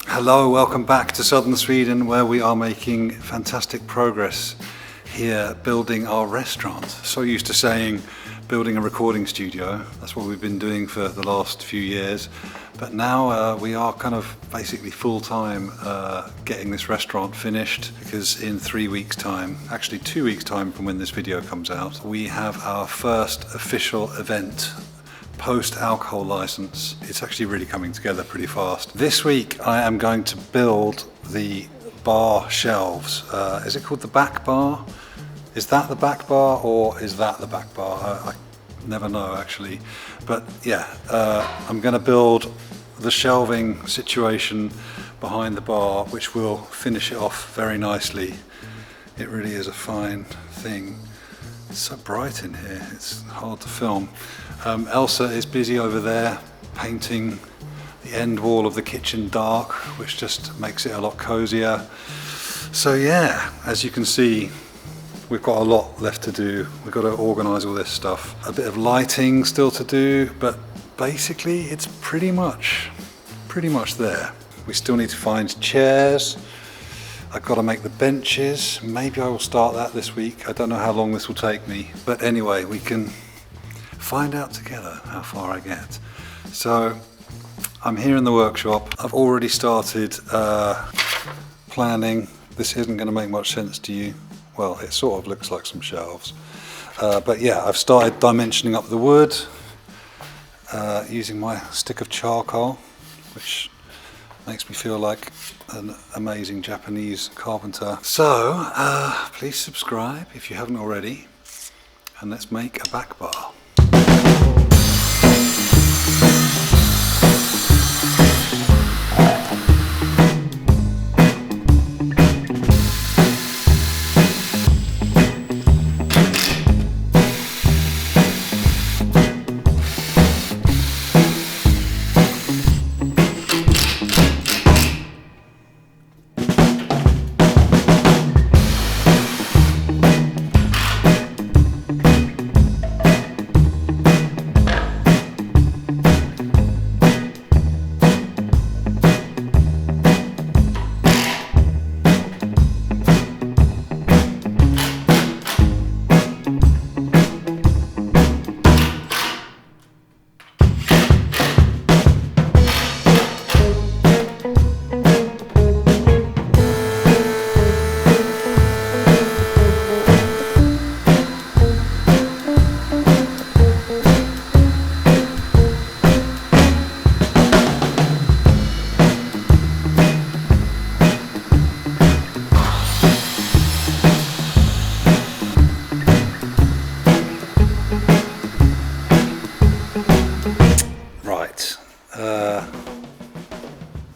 Hello, welcome back to southern Sweden, where we are making fantastic progress here building our restaurant. So used to saying building a recording studio, that's what we've been doing for the last few years, but now we are kind of basically full-time getting this restaurant finished, because in 3 weeks time, actually 2 weeks time from when this video comes out, we have our first official event post-alcohol license. It's actually really coming together pretty fast. This week I am going to build the bar shelves. Is it called the back bar? Is that the back bar or is that the back bar? I never know actually. But yeah, I'm going to build the shelving situation behind the bar, which will finish it off very nicely. It really is a fine thing. It's so bright in here, it's hard to film. Elsa is busy over there painting the end wall of the kitchen dark, which just makes it a lot cozier. So yeah, as you can see, we've got a lot left to do. We've got to organise all this stuff. A bit of lighting still to do, but basically it's pretty much there. We still need to find chairs. I've got to make the benches. Maybe I will start that this week. I don't know how long this will take me, but anyway, we can find out together how far I get. So I'm here in the workshop. I've already started planning. This isn't going to make much sense to you. Well, it sort of looks like some shelves. But yeah, I've started dimensioning up the wood using my stick of charcoal, which makes me feel like an amazing Japanese carpenter. So please subscribe if you haven't already, and let's make a back bar.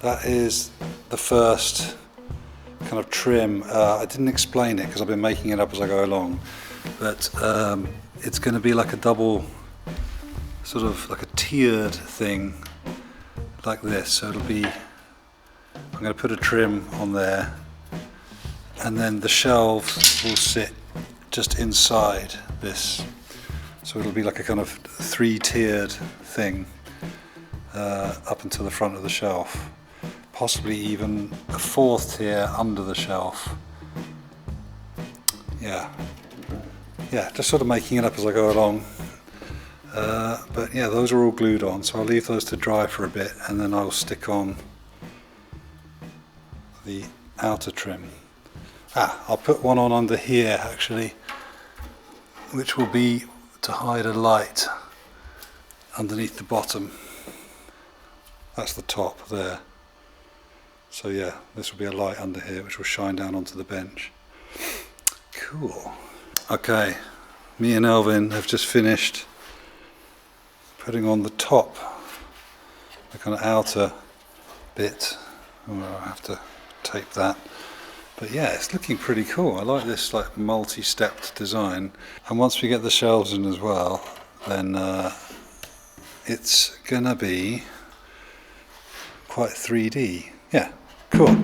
That is the first kind of trim. I didn't explain it because I've been making it up as I go along, but it's going to be like a double, sort of like a tiered thing like this. So it'll be, I'm going to put a trim on there, and then the shelves will sit just inside this. So it'll be like a kind of 3-tiered thing up until the front of the shelf. Possibly even a 4th tier under the shelf. Yeah, just sort of making it up as I go along. But yeah, those are all glued on, so I'll leave those to dry for a bit, and then I'll stick on the outer trim. I'll put one on under here actually, which will be to hide a light underneath the bottom. That's the top there. So yeah, this will be a light under here which will shine down onto the bench. Cool. Okay, me and Elvin have just finished putting on the top, the kind of outer bit. I'll have to tape that. But yeah, it's looking pretty cool. I like this like multi-stepped design. And once we get the shelves in as well, then it's gonna be quite 3D. Yeah, cool.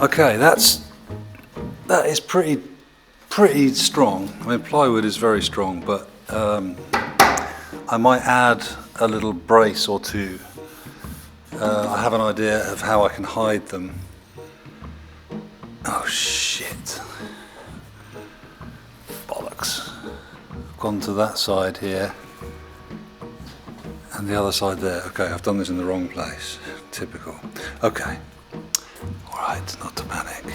Okay, that is pretty strong. I mean, plywood is very strong, but I might add a little brace or two. I have an idea of how I can hide them. Oh shit. Bollocks. I've gone to that side here and the other side there. Okay, I've done this in the wrong place. Typical. Okay. Alright, not to panic.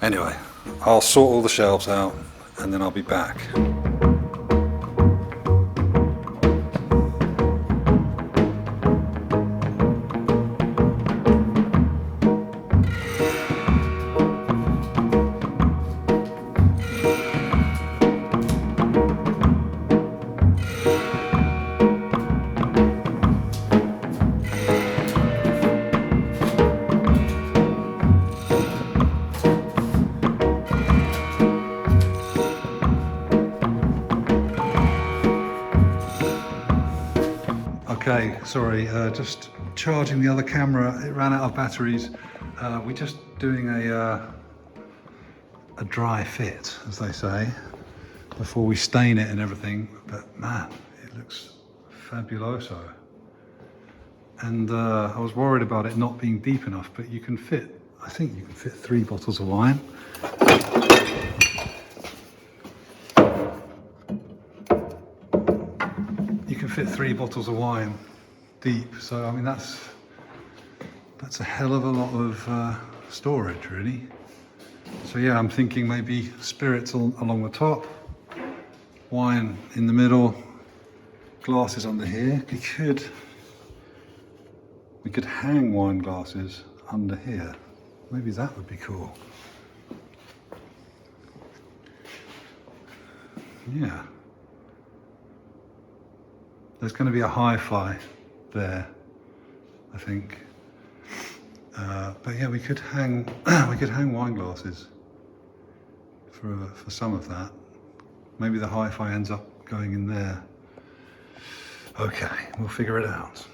Anyway, I'll sort all the shelves out and then I'll be back. Okay, sorry, just charging the other camera. It ran out of batteries. We're just doing a dry fit, as they say, before we stain it and everything. But man, it looks fabuloso. And I was worried about it not being deep enough, but you can fit, I think you can fit 3 bottles of wine. You can fit 3 bottles of wine deep, so I mean that's a hell of a lot of storage, really. So yeah, I'm thinking maybe spirits along the top, wine in the middle, glasses under here. We could hang wine glasses under here. Maybe that would be cool. Yeah. There's going to be a hi-fi there, I think. But yeah, we could hang wine glasses for some of that. Maybe the hi-fi ends up going in there. Okay, we'll figure it out.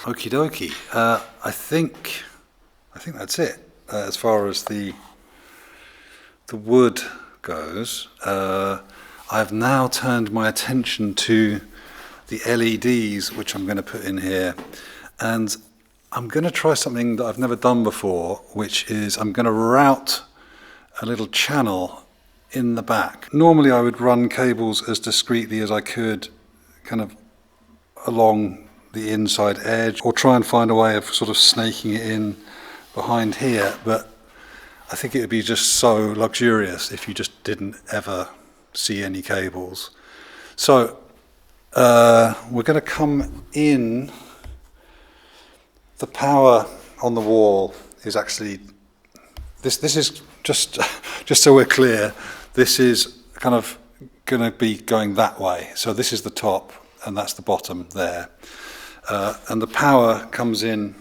Okie dokie. I think that's it as far as the wood goes. I've now turned my attention to the LEDs, which I'm going to put in here, and I'm going to try something that I've never done before, which is I'm going to route a little channel in the back. Normally I would run cables as discreetly as I could, kind of along the inside edge, or try and find a way of sort of snaking it in behind here, but I think it would be just so luxurious if you just didn't ever see any cables. So we're going to come in. The power on the wall is actually this is just so we're clear, this is kind of going to be going that way. So this is the top and that's the bottom there. And the power comes in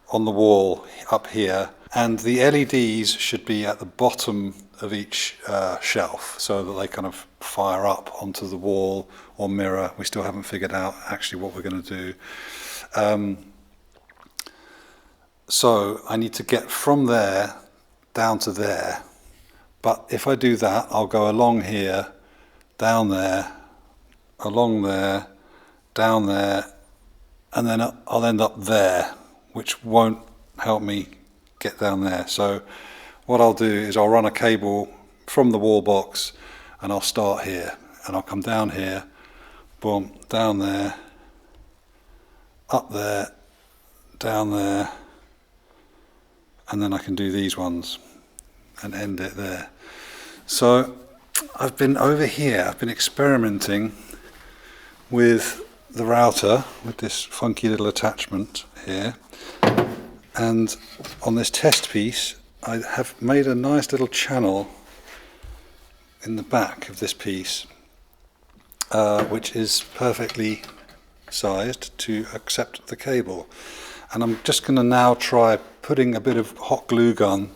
on the wall up here, and the LEDs should be at the bottom of each shelf so that they kind of fire up onto the wall or mirror. We still haven't figured out actually what we're going to do. So I need to get from there down to there, but if I do that I'll go along here, down there, along there, down there, and then I'll end up there, which won't help me get down there. So what I'll do is I'll run a cable from the wall box and I'll start here and I'll come down here, boom, down there, up there, down there, and then I can do these ones and end it there. So I've been over here, I've been experimenting with the router, with this funky little attachment here, and on this test piece I have made a nice little channel in the back of this piece, which is perfectly sized to accept the cable. And I'm just going to now try putting a bit of hot glue gun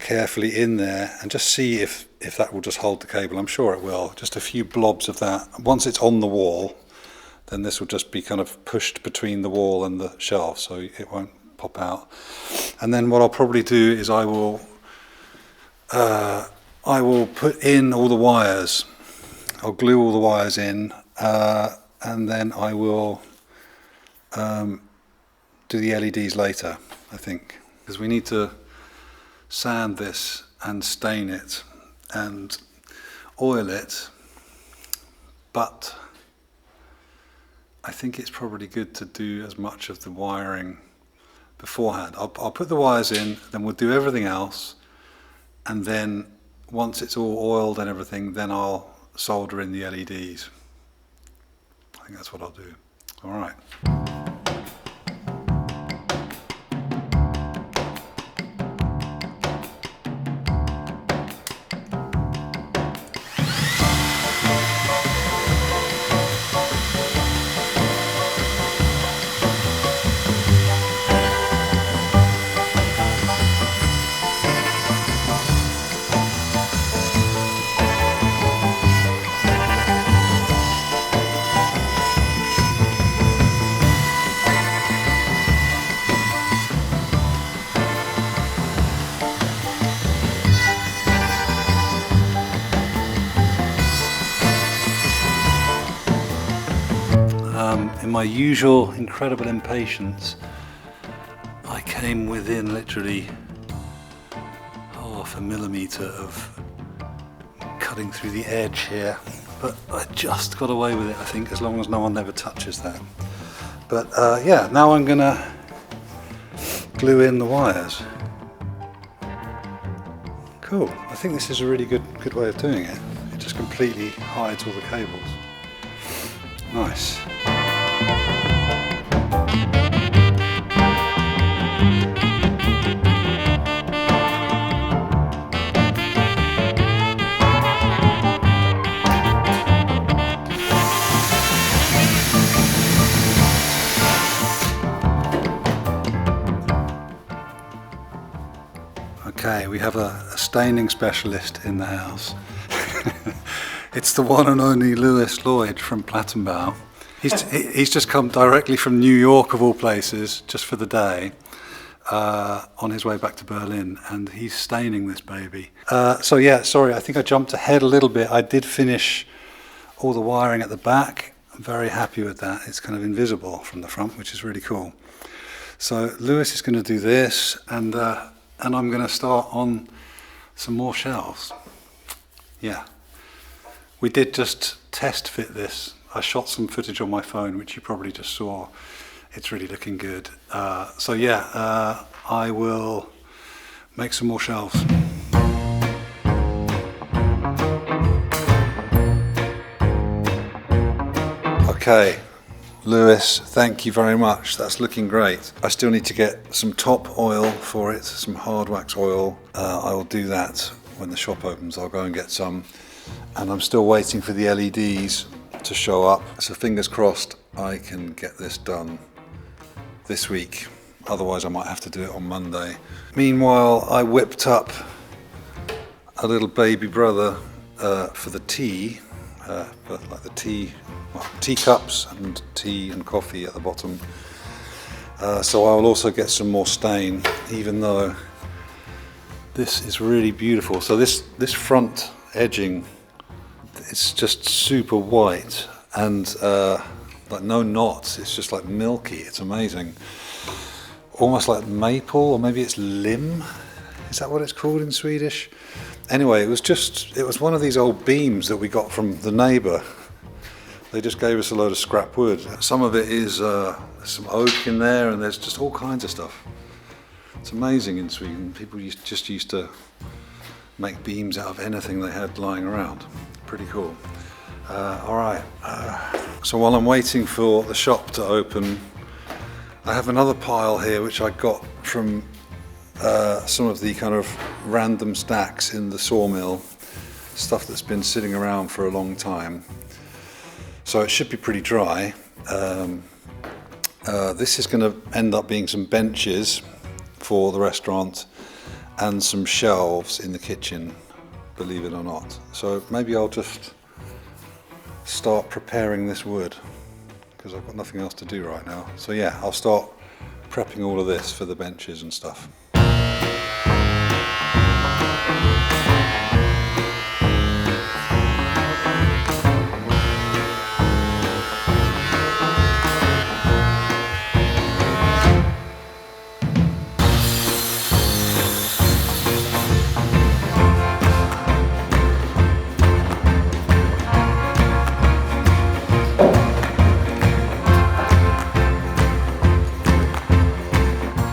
carefully in there and just see if that will just hold the cable. I'm sure it will. Just a few blobs of that. Once it's on the wall, then this will just be kind of pushed between the wall and the shelf, so it won't pop out. And then what I'll probably do is I will put in all the wires. I'll glue all the wires in, and then I will do the LEDs later, I think, because we need to sand this and stain it and oil it, but I think it's probably good to do as much of the wiring beforehand. I'll put the wires in, then we'll do everything else, and then once it's all oiled and everything, then I'll solder in the LEDs. I think that's what I'll do. All right. In my usual incredible impatience, I came within literally half a millimetre of cutting through the edge here, but I just got away with it, I think, as long as no one ever touches that. But yeah, now I'm gonna glue in the wires. Cool, I think this is a really good way of doing it. It just completely hides all the cables. Nice. Okay, we have a staining specialist in the house. It's the one and only Lewis Lloyd from Plattenbau. He's just come directly from New York, of all places, just for the day, on his way back to Berlin, and he's staining this baby. So yeah, sorry, I think I jumped ahead a little bit. I did finish all the wiring at the back. I'm very happy with that. It's kind of invisible from the front, which is really cool. So Lewis is going to do this, and I'm going to start on some more shelves. Yeah. We did just test fit this. I shot some footage on my phone, which you probably just saw. It's really looking good. So yeah, I will make some more shelves. Okay, Lewis, thank you very much. That's looking great. I still need to get some top oil for it, some hard wax oil. I will do that when the shop opens. I'll go and get some. And I'm still waiting for the LEDs to show up. So fingers crossed I can get this done this week. Otherwise I might have to do it on Monday. Meanwhile, I whipped up a little baby brother for the tea, for like the tea, well, teacups and tea and coffee at the bottom. So I will also get some more stain, even though this is really beautiful. So this front edging, it's just super white and like no knots. It's just like milky. It's amazing. Almost like maple, or maybe it's lim. Is that what it's called in Swedish? Anyway, it was one of these old beams that we got from the neighbour They just gave us a load of scrap wood. Some of it is there's some oak in there, and there's just all kinds of stuff. It's amazing in Sweden. People just used to make beams out of anything they had lying around. Pretty cool. All right, so while I'm waiting for the shop to open, I have another pile here which I got from some of the kind of random stacks in the sawmill, stuff that's been sitting around for a long time. So it should be pretty dry. This is going to end up being some benches for the restaurant and some shelves in the kitchen, believe it or not. So maybe I'll just start preparing this wood, because I've got nothing else to do right now. So yeah, I'll start prepping all of this for the benches and stuff.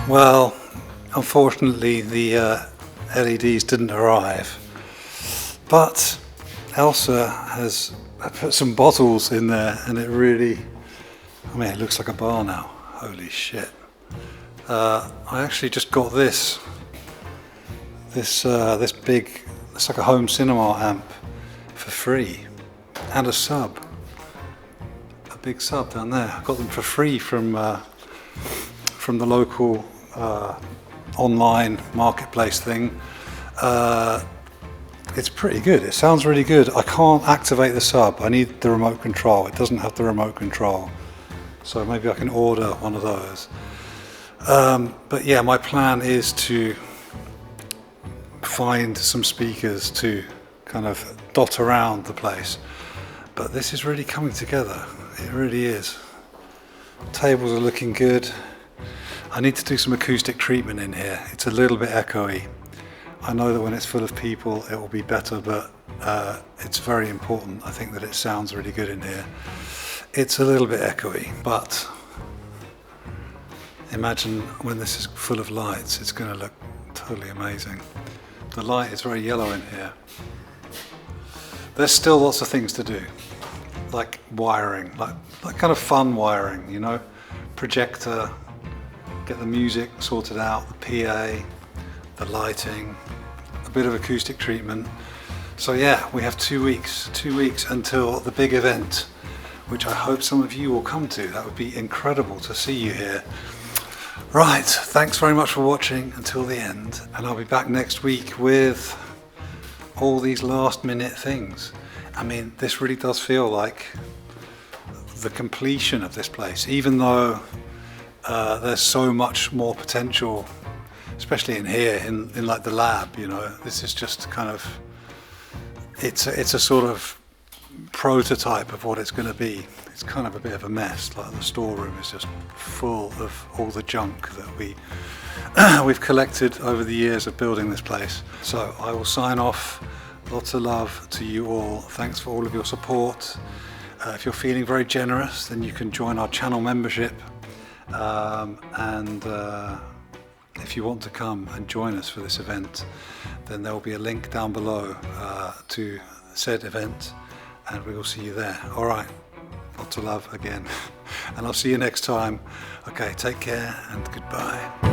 Well, unfortunately the LEDs didn't arrive, but Elsa has put some bottles in there, and it really, I mean, it looks like a bar now. Holy shit. I actually just got this big, it's like a home cinema amp for free, and a sub, a big sub down there. I got them for free from the local online marketplace thing. It's pretty good. It sounds really good. I can't activate the sub. I need the remote control. It doesn't have the remote control, so maybe I can order one of those. But yeah, my plan is to find some speakers to kind of dot around the place. But this is really coming together. It really is. Tables are looking good. I need to do some acoustic treatment in here. It's a little bit echoey. I know that when it's full of people it will be better, but it's very important, I think, that it sounds really good in here. It's a little bit echoey, but imagine when this is full of lights, it's going to look totally amazing. The light is very yellow in here. There's still lots of things to do, like wiring, like kind of fun wiring, you know, projector, get the music sorted out, the PA, the lighting, a bit of acoustic treatment. So yeah, we have 2 weeks until the big event, which I hope some of you will come to. That would be incredible to see you here. Right, thanks very much for watching until the end, and I'll be back next week with all these last minute things. I mean, this really does feel like the completion of this place, even though there's so much more potential, especially in here, in like the lab, you know. This is just kind of, it's a sort of prototype of what it's going to be. It's kind of a bit of a mess. Like the storeroom is just full of all the junk that we've collected over the years of building this place. So I will sign off. Lots of love to you all. Thanks for all of your support. If you're feeling very generous, then you can join our channel membership. If you want to come and join us for this event, then there will be a link down below to said event, and we will see you there. All right, lots of love again, and I'll see you next time. Okay, take care and goodbye.